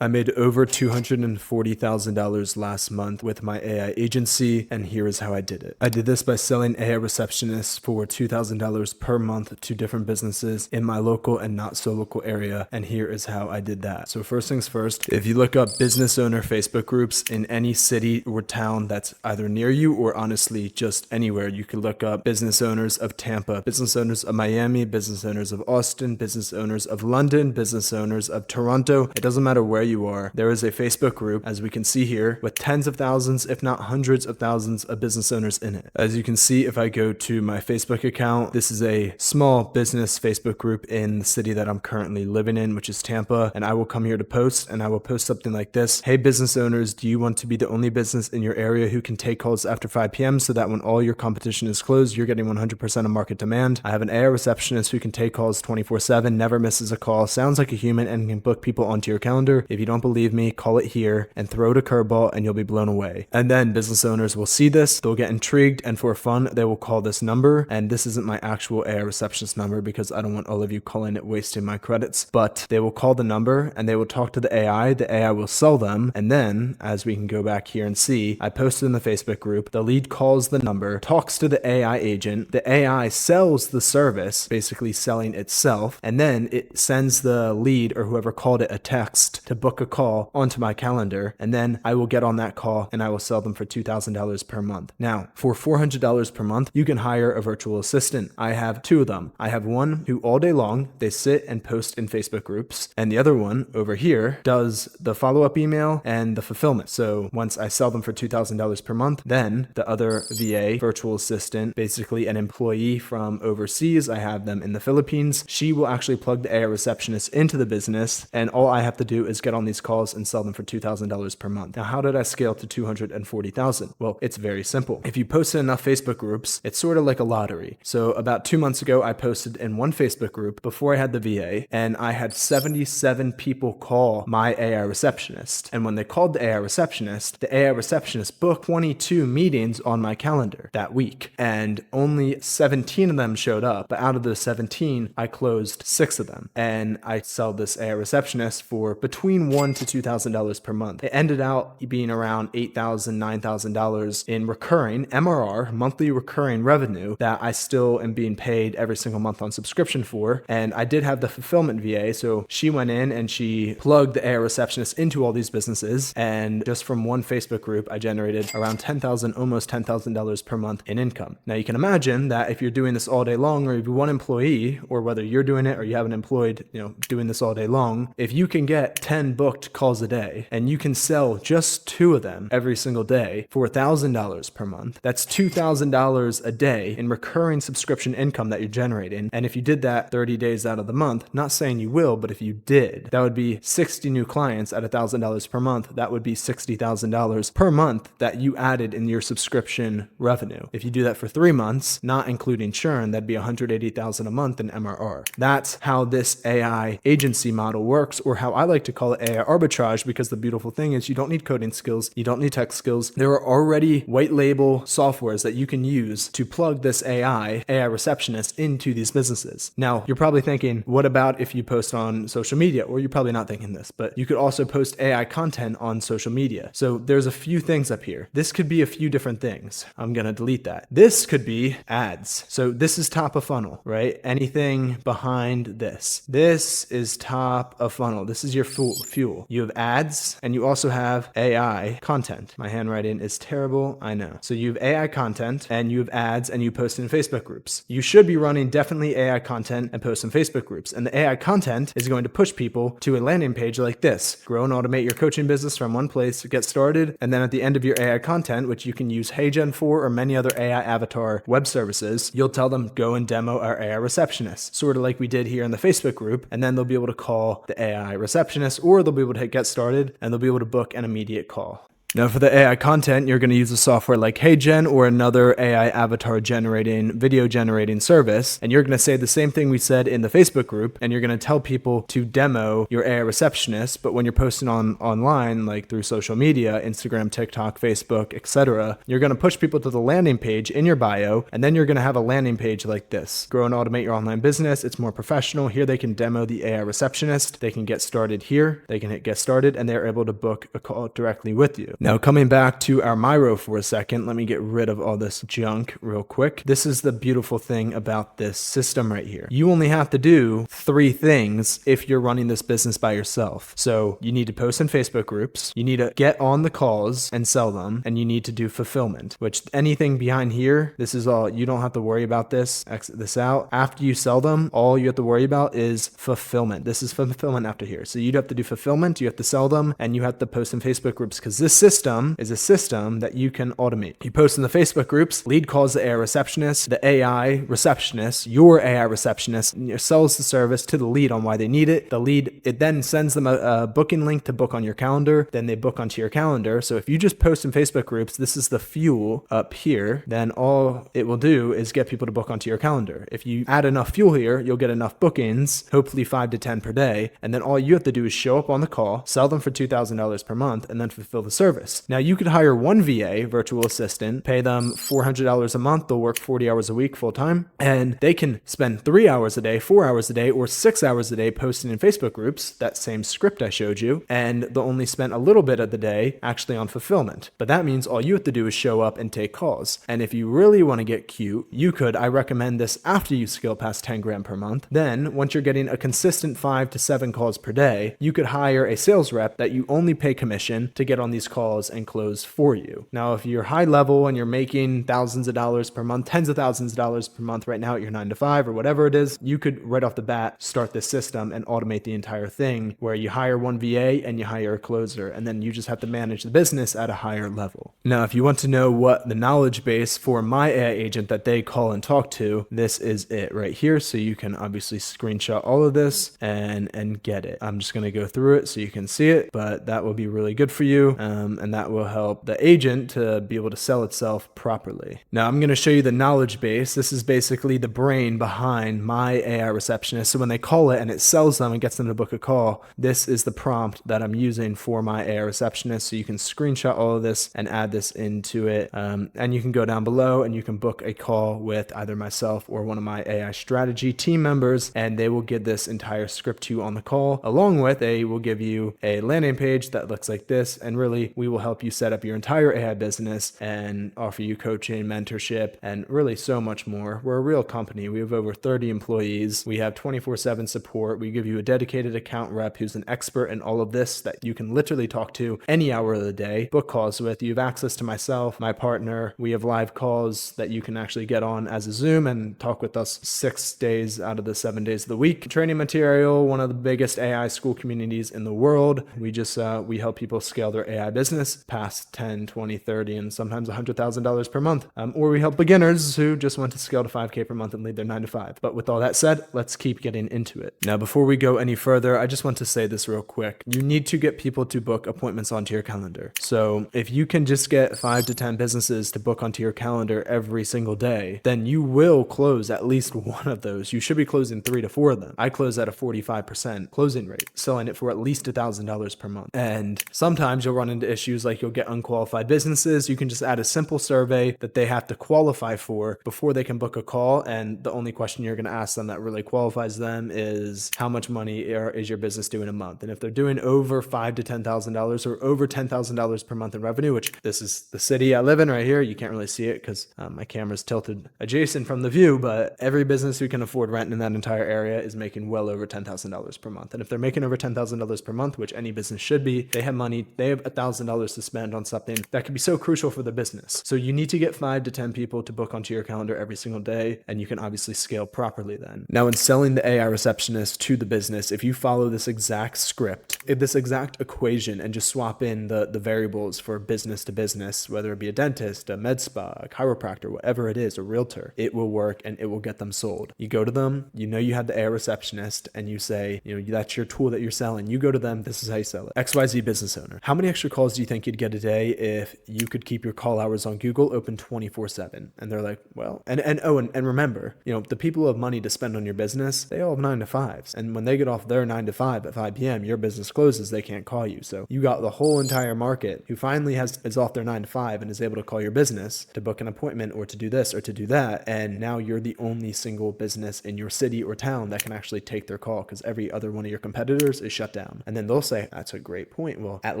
I made over $240,000 last month with my AI agency, and here is how I did it. I did this by selling AI receptionists for $2,000 per month to different businesses in my local and not so local area, and here is how I did that. So first things first, if you look up business owner Facebook groups in any city or town that's either near you or honestly just anywhere, you can look up business owners of Tampa, business owners of Miami, business owners of Austin, business owners of London, business owners of Toronto. It doesn't matter where you are. There is a Facebook group, as we can see here, with tens of thousands, if not hundreds of thousands of business owners in it. As you can see, if I go to my Facebook account, this is a small business Facebook group in the city that I'm currently living in, which is Tampa. And I will come here to post, and I will post something like this. Hey, business owners, do you want to be the only business in your area who can take calls after 5 p.m. so that when all your competition is closed, you're getting 100% of market demand? I have an AI receptionist who can take calls 24/7, never misses a call, sounds like a human, and can book people onto your calendar. If you don't believe me, call it here and throw it a curveball and you'll be blown away. And then business owners will see this, they'll get intrigued, and for fun, they will call this number. And this isn't my actual AI receptionist number because I don't want all of you calling it wasting my credits, but they will call the number and they will talk to the AI. The AI will sell them. And then, as we can go back here and see, I posted in the Facebook group, the lead calls the number, talks to the AI agent, the AI sells the service, basically selling itself, and then it sends the lead or whoever called it a text to book a call onto my calendar, and then I will get on that call and I will sell them for $2,000 per month. Now, for $400 per month, you can hire a virtual assistant. I have two of them. I have one who all day long, they sit and post in Facebook groups, and the other one over here does the follow-up email and the fulfillment. So once I sell them for $2,000 per month, then the other VA, virtual assistant, basically an employee from overseas, I have them in the Philippines, she will actually plug the AI receptionist into the business, and all I have to do is get on these calls and sell them for $2,000 per month. Now, how did I scale to 240,000? Well, it's very simple. If you post in enough Facebook groups, it's sort of like a lottery. So about 2 months ago, I posted in one Facebook group before I had the VA, and I had 77 people call my AI receptionist. And when they called the AI receptionist booked 22 meetings on my calendar that week, and only 17 of them showed up. But out of those 17, I closed 6 of them, and I sell this AI receptionist for between $1,000 to $2,000 per month. It ended out being around $8,000, $9,000 in recurring MRR, monthly recurring revenue, that I still am being paid every single month on subscription for. And I did have the fulfillment VA, so she went in and she plugged the AI receptionist into all these businesses, and just from one Facebook group, I generated around $10,000, almost $10,000 per month in income. Now you can imagine that if you're doing this all day long, or if you're one employee, or whether you're doing it or you have an employed, doing this all day long, if you can get 10 booked calls a day and you can sell just 2 of them every single day for $1,000 per month, that's $2,000 a day in recurring subscription income that you're generating. And if you did that 30 days out of the month, not saying you will, but if you did, that would be 60 new clients at $1,000 per month. That would be $60,000 per month that you added in your subscription revenue. If you do that for 3 months, not including churn, that'd be $180,000 a month in MRR. That's how this AI agency model works, or how I like to call it AI arbitrage, because the beautiful thing is you don't need coding skills, you don't need tech skills. There are already white label softwares that you can use to plug this AI receptionist into these businesses. Now, you're probably thinking, what about if you post on social media? Or you're probably not thinking this, but you could also post AI content on social media. So there's a few things up here. This could be a few different things. I'm going to delete that. This could be ads. So this is top of funnel, right? Anything behind this. This is top of funnel. This is your fuel. You have ads and you also have AI content. My handwriting is terrible, I know. So you have AI content and you have ads and you post in Facebook groups. You should be running definitely AI content and post in Facebook groups. And the AI content is going to push people to a landing page like this. Grow and automate your coaching business from one place to get started. And then at the end of your AI content, which you can use HeyGen for or many other AI avatar web services, you'll tell them, go and demo our AI receptionist, sort of like we did here in the Facebook group. And then they'll be able to call the AI receptionist, or they'll be able to hit get started and they'll be able to book an immediate call. Now for the AI content, you're going to use a software like HeyGen or another AI avatar generating, video generating service. And you're going to say the same thing we said in the Facebook group. And you're going to tell people to demo your AI receptionist. But when you're posting online, like through social media, Instagram, TikTok, Facebook, etc., you're going to push people to the landing page in your bio. And then you're going to have a landing page like this. Grow and automate your online business. It's more professional. Here they can demo the AI receptionist. They can get started here. They can hit get started and they're able to book a call directly with you. Now, coming back to our Miro for a second, let me get rid of all this junk real quick. This is the beautiful thing about this system right here. You only have to do 3 things if you're running this business by yourself. So you need to post in Facebook groups, you need to get on the calls and sell them, and you need to do fulfillment, which anything behind here, this is all, you don't have to worry about this, exit this out. After you sell them, all you have to worry about is fulfillment. This is fulfillment after here. So you'd have to do fulfillment, you have to sell them, and you have to post in Facebook groups because this system is a system that you can automate. You post in the Facebook groups, lead calls the AI receptionist, your AI receptionist sells the service to the lead on why they need it. The lead, it then sends them a booking link to book on your calendar, then they book onto your calendar. So if you just post in Facebook groups, this is the fuel up here, then all it will do is get people to book onto your calendar. If you add enough fuel here, you'll get enough bookings, hopefully 5 to 10 per day, and then all you have to do is show up on the call, sell them for $2,000 per month, and then fulfill the service. Now you could hire one VA, virtual assistant, pay them $400 a month. They'll work 40 hours a week full time, and they can spend 3 hours a day, 4 hours a day, or 6 hours a day posting in Facebook groups, that same script I showed you, and they'll only spend a little bit of the day actually on fulfillment. But that means all you have to do is show up and take calls. And if you really want to get cute, I recommend this after you scale past 10 grand per month. Then once you're getting a consistent 5 to 7 calls per day, you could hire a sales rep that you only pay commission to get on these calls and close for you. Now, if you're high level and you're making thousands of dollars per month, tens of thousands of dollars per month right now at your 9 to 5 or whatever it is, you could right off the bat start this system and automate the entire thing where you hire one VA and you hire a closer, and then you just have to manage the business at a higher level. Now, if you want to know what the knowledge base for my AI agent that they call and talk to, this is it right here. So you can obviously screenshot all of this and get it. I'm just going to go through it so you can see it, but that will be really good for you. And that will help the agent to be able to sell itself properly. Now I'm going to show you the knowledge base. This is basically the brain behind my AI receptionist. So when they call it and it sells them and gets them to book a call, this is the prompt that I'm using for my AI receptionist. So you can screenshot all of this and add this into it. And you can go down below and you can book a call with either myself or one of my AI strategy team members, and they will give this entire script to you on the call. Along with they will give you a landing page that looks like this, and really we will help you set up your entire AI business and offer you coaching, mentorship, and really so much more. We're a real company. We have over 30 employees. We have 24/7 support. We give you a dedicated account rep who's an expert in all of this that you can literally talk to any hour of the day, book calls with. You have access to myself, my partner. We have live calls that you can actually get on as a Zoom and talk with us 6 days out of the 7 days of the week. Training material, one of the biggest AI school communities in the world. We help people scale their AI business past 10, 20, 30, and sometimes $100,000 per month. Or we help beginners who just want to scale to 5K per month and leave their 9 to 5. But with all that said, let's keep getting into it. Now, before we go any further, I just want to say this real quick. You need to get people to book appointments onto your calendar. So if you can just get 5 to 10 businesses to book onto your calendar every single day, then you will close at least one of those. You should be closing 3 to 4 of them. I close at a 45% closing rate, selling it for at least $1,000 per month. And sometimes you'll run into issues like you'll get unqualified businesses. You can just add a simple survey that they have to qualify for before they can book a call. And the only question you're going to ask them that really qualifies them is how much money is your business doing a month? And if they're doing over $5,000 to $10,000 or over $10,000 per month in revenue, which this is the city I live in right here, you can't really see it because my camera's tilted adjacent from the view, but every business who can afford rent in that entire area is making well over $10,000 per month. And if they're making over $10,000 per month, which any business should be, they have money, they have $1,000 to spend on something that could be so crucial for the business. So you need to get 5 to 10 people to book onto your calendar every single day, and you can obviously scale properly then. Now, in selling the AI receptionist to the business, if you follow this exact script, this exact equation, and just swap in the variables for business to business, whether it be a dentist, a med spa, a chiropractor, whatever it is, a realtor, it will work and it will get them sold. You go to them, you have the AI receptionist, and you say, that's your tool that you're selling. You go to them, this is how you sell it. XYZ business owner. How many extra calls do you think you'd get a day if you could keep your call hours on Google open 24/7? And they're like, well, and remember, the people who have money to spend on your business, they all have 9 to 5s. And when they get off their 9 to 5 at 5 p.m., your business closes, they can't call you. So you got the whole entire market who finally is off their 9 to 5 and is able to call your business to book an appointment or to do this or to do that. And now you're the only single business in your city or town that can actually take their call, because every other one of your competitors is shut down. And then they'll say, that's a great point. Well, at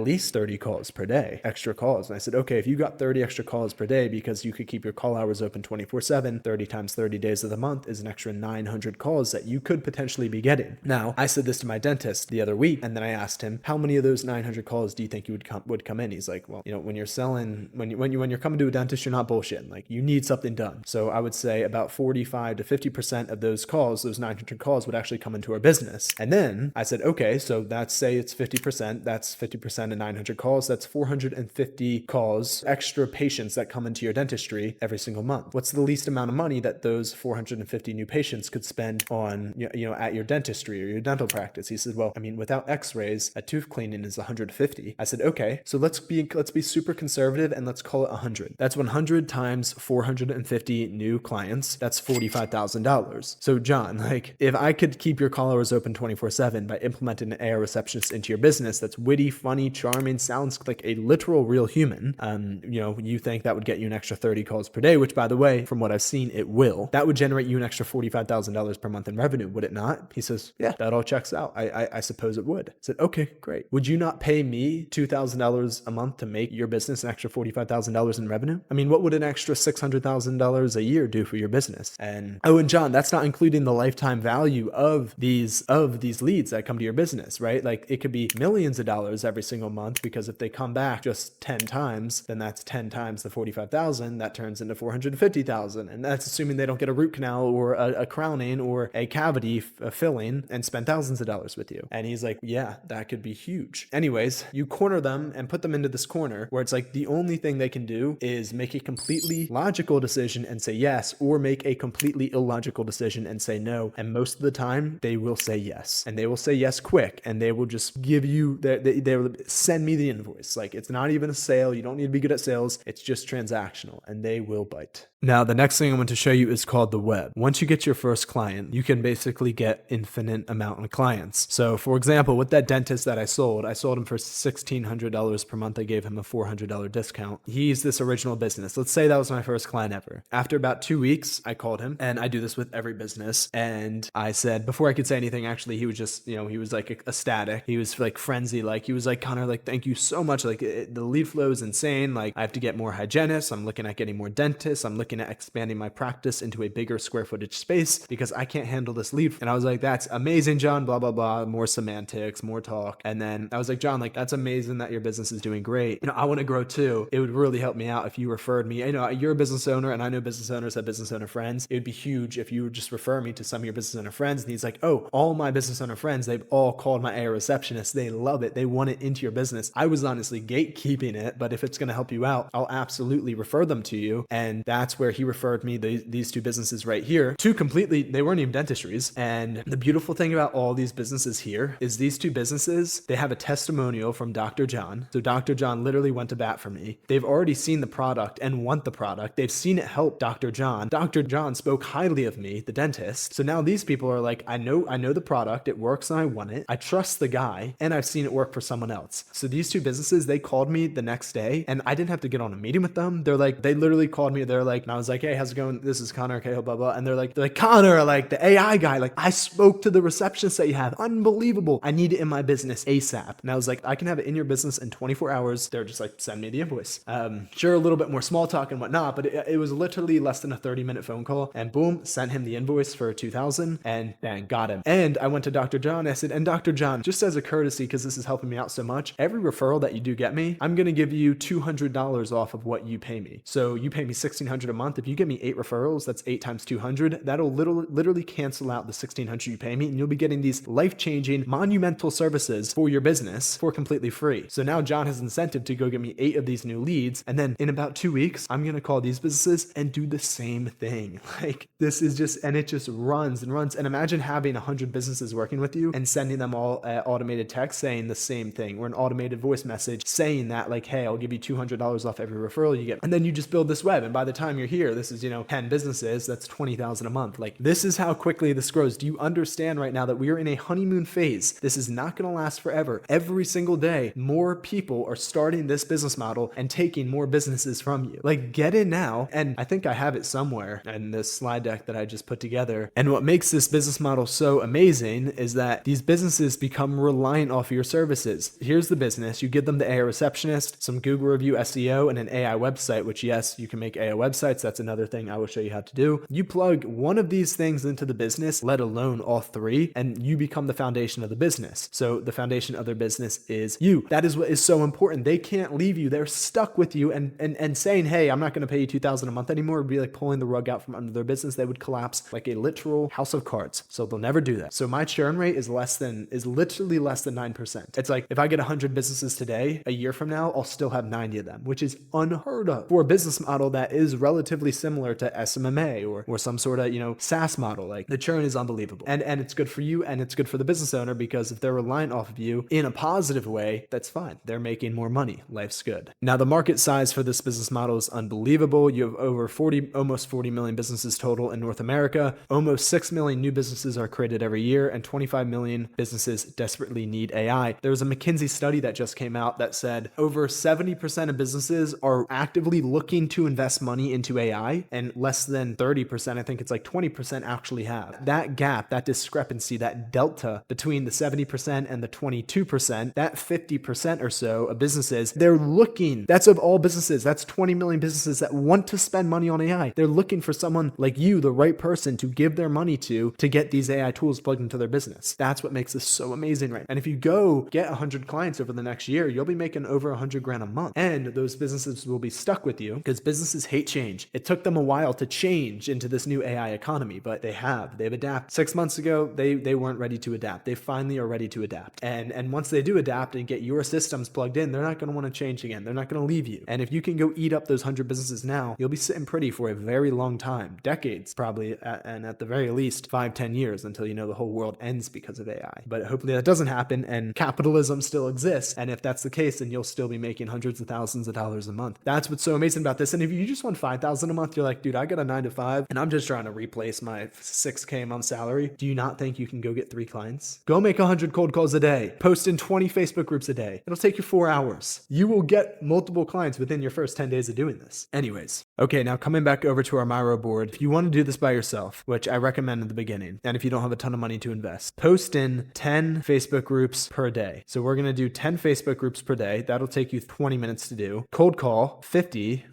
least 30 calls per day, extra calls. And I said, okay, if you got 30 extra calls per day because you could keep your call hours open 24/7, 30 times 30 days of the month is an extra 900 calls that you could potentially be getting. Now, I said this to my dentist the other week, and then I asked him, how many of those 900 calls do you think you would come in? He's like, well, when you're selling, when you're coming to a dentist, you're not bullshitting. Like, you need something done. So I would say about 45 to 50% of those calls, those 900 calls, would actually come into our business. And then I said, okay, so that's, say it's 50%, that's 50% of 900 calls, that's 450 calls, extra patients that come into your dentistry every single month. What's the least amount of money that those 450 new patients could spend on, at your dentistry or your dental practice? He said, well, without x-rays, a tooth cleaning is 150. I said, okay, so let's be super conservative and let's call it 100. That's 100 times 450 new clients. That's $45,000. So John, if I could keep your call hours open 24/7 by implementing an AI receptionist into your business that's witty, funny, charming, sounds like a literal real human, you think that would get you an extra 30 calls per day, which, by the way, from what I've seen, it will. That would generate you an extra $45,000 per month in revenue, would it not? He says, yeah, that all checks out. I suppose it would. I said, okay, great. Would you not pay me $2,000 a month to make your business an extra $45,000 in revenue? What would an extra $600,000 a year do for your business? And John, that's not including the lifetime value of these leads that come to your business, right? Like, it could be millions of dollars every single month, because if they come back just 10 times, then that's 10 times the 45,000. That turns into 450,000. And that's assuming they don't get a root canal or a crowning or a cavity filling and spend thousands of dollars with you. And he's like, yeah, that could be huge. Anyways, you corner them and put them into this corner where it's like the only thing they can do is make a completely logical decision and say yes, or make a completely illogical decision and say no. And most of the time they will say yes, and they will say yes quick, and they will just give you, they will send me the invoice. Like, it's not even a sale. You don't need to be good at sales. It's just transactional, and they will bite. Now, the next thing I want to show you is called the web. Once you get your first client, you can basically get infinite amount of clients. So for example, with that dentist that I sold him for $1,600 per month. I gave him a $400 discount. He's this original business. Let's say that was my first client ever. After about 2 weeks, I called him, and I do this with every business. And I said, before I could say anything, actually, he was just, he was like ecstatic. He was like frenzy. Like, he was like, Connor, like, thank you so much. Like, the lead flow is insane. Like, I have to get more hygienists. I'm looking at getting more dentists. I'm looking at expanding my practice into a bigger square footage space because I can't handle this lead. And I was like, that's amazing, John, blah, blah, blah, more semantics, more talk. And then I was like, John, like, that's amazing that your business is doing great. I want to grow too. It would really help me out if you referred me. You're a business owner, and I know business owners have business owner friends. It would be huge if you would just refer me to some of your business owner friends. And he's like, oh, all my business owner friends, they've all called my AI receptionist. They love it. They want it into your business. I was honestly gatekeeping it, but if it's going to help you out, I'll absolutely refer them to you. And that's where he referred me these two businesses right here. They weren't even dentistries. And the beautiful thing about all these businesses here is these two businesses, they have a testimonial from Dr. John. So Dr. John literally went to bat for me. They've already seen the product and want the product. They've seen it help Dr. John. Dr. John spoke highly of me, the dentist. So now these people are like, I know the product, it works and I want it. I trust the guy, and I've seen it work for someone else. So these two businesses, they called me the next day, and I didn't have to get on a meeting with them. They literally called me. They're like, and I was like, hey, how's it going? This is Connor, okay, blah, blah. And they're like, Connor, like the AI guy, like, I spoke to the receptionist that you have. Unbelievable. I need it in my business ASAP. And I was like, I can have it in your business in 24 hours. They're just like, send me the invoice. Sure, a little bit more small talk and whatnot, but it was literally less than a 30-minute phone call, and boom, sent him the invoice for $2,000, and bang, got him. And I went to Dr. John. I said, and Dr. John, just as a courtesy, because this is helping me out so much, every referral that you do get me, I'm going to give you $200 off of what you pay me. So you pay me $1,600 a month. If you give me 8 referrals, that's 8 times 200. That'll literally cancel out the $1,600 you pay me, and you'll be getting these life-changing, monumental services for your business for completely free. So now John has incentive to go get me 8 of these new leads, and then in about 2 weeks, I'm going to call these businesses and do the same thing. Like, this is just, and it just runs and runs. And imagine having 100 businesses working with you and sending them all automated text saying the same thing, or an automated voice message message saying that like, hey, I'll give you $200 off every referral you get. And then you just build this web. And by the time you're here, this is, 10 businesses, that's 20,000 a month. Like, this is how quickly this grows. Do you understand right now that we are in a honeymoon phase? This is not going to last forever. Every single day, more people are starting this business model and taking more businesses from you. Like, get in now. And I think I have it somewhere in this slide deck that I just put together. And what makes this business model so amazing is that these businesses become reliant off your services. Here's the business. You give them the AI receptionist, some Google review SEO, and an AI website, which yes, you can make AI websites. That's another thing I will show you how to do. You plug one of these things into the business, let alone all three, and you become the foundation of the business. So the foundation of their business is you. That is what is so important. They can't leave you. They're stuck with you, and saying, hey, I'm not going to pay you $2,000 a month anymore would be like pulling the rug out from under their business. They would collapse like a literal house of cards. So they'll never do that. So my churn rate is literally less than 9%. It's like if I get 100 businesses today, a year from now, I'll still have 90 of them, which is unheard of for a business model that is relatively similar to SMMA or some sort of, SaaS model. Like, the churn is unbelievable. And it's good for you and it's good for the business owner, because if they're reliant off of you in a positive way, that's fine. They're making more money. Life's good. Now, the market size for this business model is unbelievable. You have almost 40 million businesses total in North America. Almost 6 million new businesses are created every year, and 25 million businesses desperately need AI. There was a McKinsey study that just came out that said over 70% of businesses are actively looking to invest money into AI, and less than 30%, I think it's like 20%, actually have. That gap, that discrepancy, that delta between the 70% and the 22%, that 50% or so of businesses, they're looking, that's of all businesses, that's 20 million businesses that want to spend money on AI. They're looking for someone like you, the right person to give their money to get these AI tools plugged into their business. That's what makes this so amazing, right? And if you go get 100 clients over the next year, you'll be making over 100 grand a month. And those businesses will be stuck with you, because businesses hate change. It took them a while to change into this new AI economy, but they've adapted. 6 months ago, they weren't ready to adapt. They finally are ready to adapt. And once they do adapt and get your systems plugged in, they're not going to want to change again. They're not going to leave you. And if you can go eat up those 100 businesses now, you'll be sitting pretty for a very long time, decades probably, and at the very least 5-10 years, until the whole world ends because of AI. But hopefully that doesn't happen and capitalism still exists. And if that's the case, then you'll still be making hundreds of thousands of dollars a month. That's what's so amazing about this. And if you just want $5,000 a month, you're like, dude, I got a 9 to 5 and I'm just trying to replace my $6K a month salary. Do you not think you can go get 3 clients? Go make 100 cold calls a day. Post in 20 Facebook groups a day. It'll take you 4 hours. You will get multiple clients within your first 10 days of doing this. Anyways, okay, now coming back over to our Miro board, if you want to do this by yourself, which I recommend in the beginning, and if you don't have a ton of money to invest, post in 10 Facebook groups per day. So we're going to do 10 Facebook groups per day. That'll take you 20 minutes to do. Cold call 50,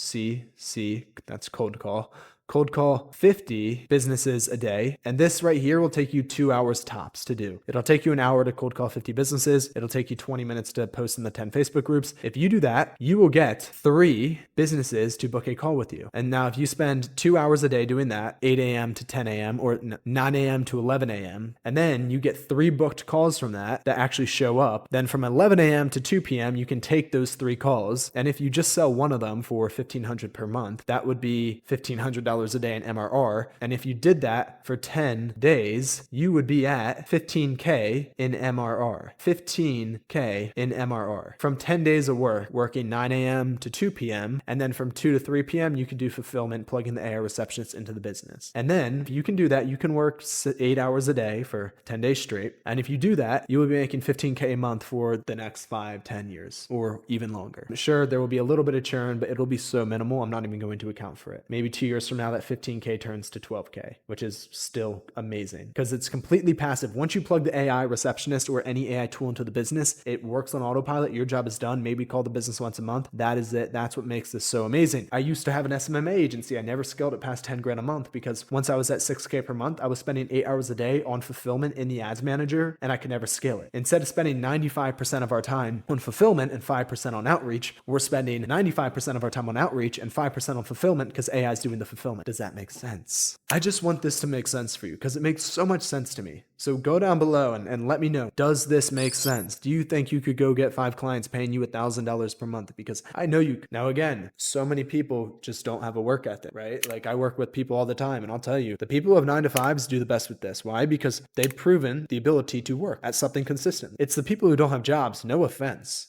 that's cold call. Cold call 50 businesses a day. And this right here will take you 2 hours tops to do. It'll take you an hour to cold call 50 businesses. It'll take you 20 minutes to post in the 10 Facebook groups. If you do that, you will get 3 businesses to book a call with you. And now if you spend 2 hours a day doing that, 8 a.m. to 10 a.m. or 9 a.m. to 11 a.m., and then you get 3 booked calls from that actually show up, then from 11 a.m. to 2 p.m., you can take those 3 calls. And if you just sell one of them for $1,500 per month, that would be $1,500 a day in MRR. And if you did that for 10 days, you would be at 15K in MRR. 15K in MRR. From 10 days of working 9 a.m. to 2 p.m. And then from 2 to 3 p.m., you can do fulfillment, plugging the AI receptionist into the business. And then if you can do that, you can work 8 hours a day for 10 days straight. And if you do that, you will be making 15K a month for the next 5-10 years or even longer. Sure, there will be a little bit of churn, but it'll be so minimal. I'm not even going to account for it. Maybe 2 years from now, that 15K turns to 12K, which is still amazing because it's completely passive. Once you plug the AI receptionist or any AI tool into the business, it works on autopilot. Your job is done. Maybe call the business once a month. That is it. That's what makes this so amazing. I used to have an SMMA agency. I never scaled it past 10 grand a month because once I was at 6K per month, I was spending 8 hours a day on fulfillment in the ads manager and I could never scale it. Instead of spending 95% of our time on fulfillment and 5% on outreach, we're spending 95% of our time on outreach and 5% on fulfillment because AI is doing the fulfillment. Does that make sense? I just want this to make sense for you because it makes so much sense to me. So go down below and let me know, does this make sense? Do you think you could go get 5 clients paying you $1,000 per month? Because I know you. Now, again, so many people just don't have a work ethic, right? Like, I work with people all the time, and I'll tell you, the people who have 9 to 5s do the best with this. Why? Because they've proven the ability to work at something consistent. It's the people who don't have jobs. No offense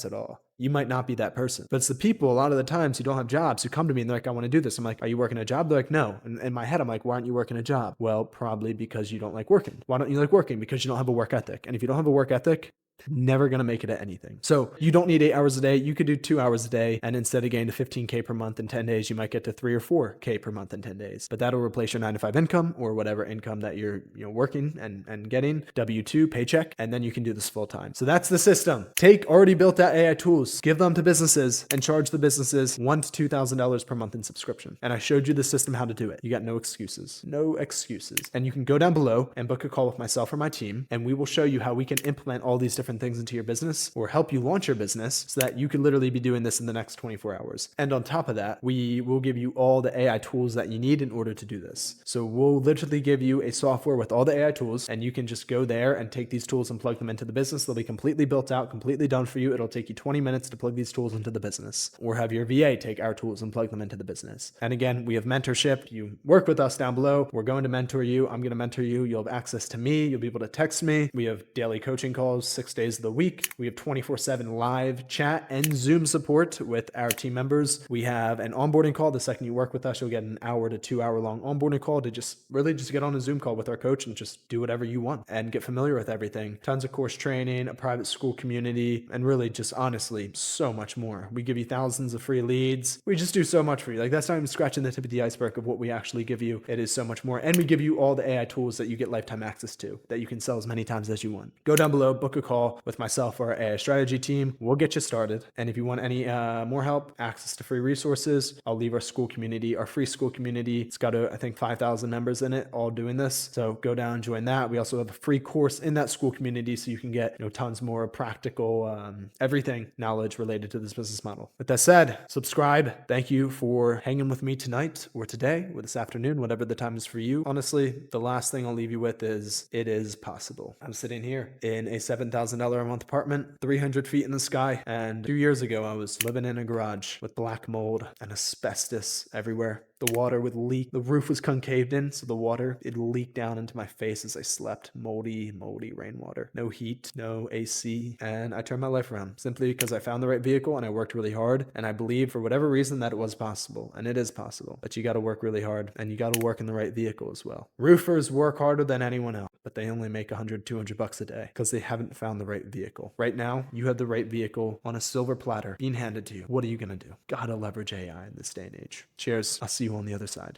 at all. You might not be that person, but it's the people a lot of the times who don't have jobs who come to me and they're like, I want to do this. I'm like, are you working a job? They're like, no. And in my head, I'm like, why aren't you working a job? Well, probably because you don't like working. Why don't you like working? Because you don't have a work ethic. And if you don't have a work ethic, never going to make it at anything. So you don't need 8 hours a day. You could do 2 hours a day. And instead of getting to 15K per month in 10 days, you might get to 3 or 4K per month in 10 days. But that'll replace your 9 to 5 income or whatever income that you're working and getting, W-2 paycheck. And then you can do this full time. So that's the system. Take already built out AI tools, give them to businesses and charge the businesses $1,000 to $2,000 per month in subscription. And I showed you the system, how to do it. You got no excuses, no excuses. And you can go down below and book a call with myself or my team. And we will show you how we can implement all these different things into your business or help you launch your business so that you can literally be doing this in the next 24 hours. And on top of that, we will give you all the AI tools that you need in order to do this. So we'll literally give you a software with all the AI tools, and you can just go there and take these tools and plug them into the business. They'll be completely built out, completely done for you. It'll take you 20 minutes to plug these tools into the business, or have your VA take our tools and plug them into the business. And again, we have mentorship. You work with us down below. We're going to mentor you. I'm going to mentor you. You'll have access to me. You'll be able to text me. We have daily coaching calls 6 days of the week. We have 24/7 live chat and Zoom support with our team members. We have an onboarding call. The second you work with us, you'll get an hour to 2 hour long onboarding call to just get on a Zoom call with our coach and just do whatever you want and get familiar with everything. Tons of course training, a private school community, and really just honestly so much more. We give you thousands of free leads. We just do so much for you. Like, that's not even scratching the tip of the iceberg of what we actually give you. It is so much more. And we give you all the AI tools that you get lifetime access to, that you can sell as many times as you want. Go down below, book a call with myself or our AI strategy team. We'll get you started. And if you want any more help, access to free resources, I'll leave our school community, our free school community. It's got, I think, 5,000 members in it, all doing this. So go down, join that. We also have a free course in that school community, so you can get tons more practical everything knowledge related to this business model. With that said, subscribe. Thank you for hanging with me tonight or today or this afternoon, whatever the time is for you. Honestly, the last thing I'll leave you with is it is possible. I'm sitting here in a $7,000 a month apartment, 300 feet in the sky. And 2 years ago, I was living in a garage with black mold and asbestos everywhere. The water would leak. The roof was concaved in, so the water, it leaked down into my face as I slept. Moldy rainwater. No heat, no AC. And I turned my life around simply because I found the right vehicle and I worked really hard. And I believe for whatever reason that it was possible. And it is possible. But you got to work really hard, and you got to work in the right vehicle as well. Roofers work harder than anyone else, but they only make $100, $200 a day because they haven't found the right vehicle. Right now, you have the right vehicle on a silver platter being handed to you. What are you going to do? Gotta leverage AI in this day and age. Cheers. I'll see you on the other side.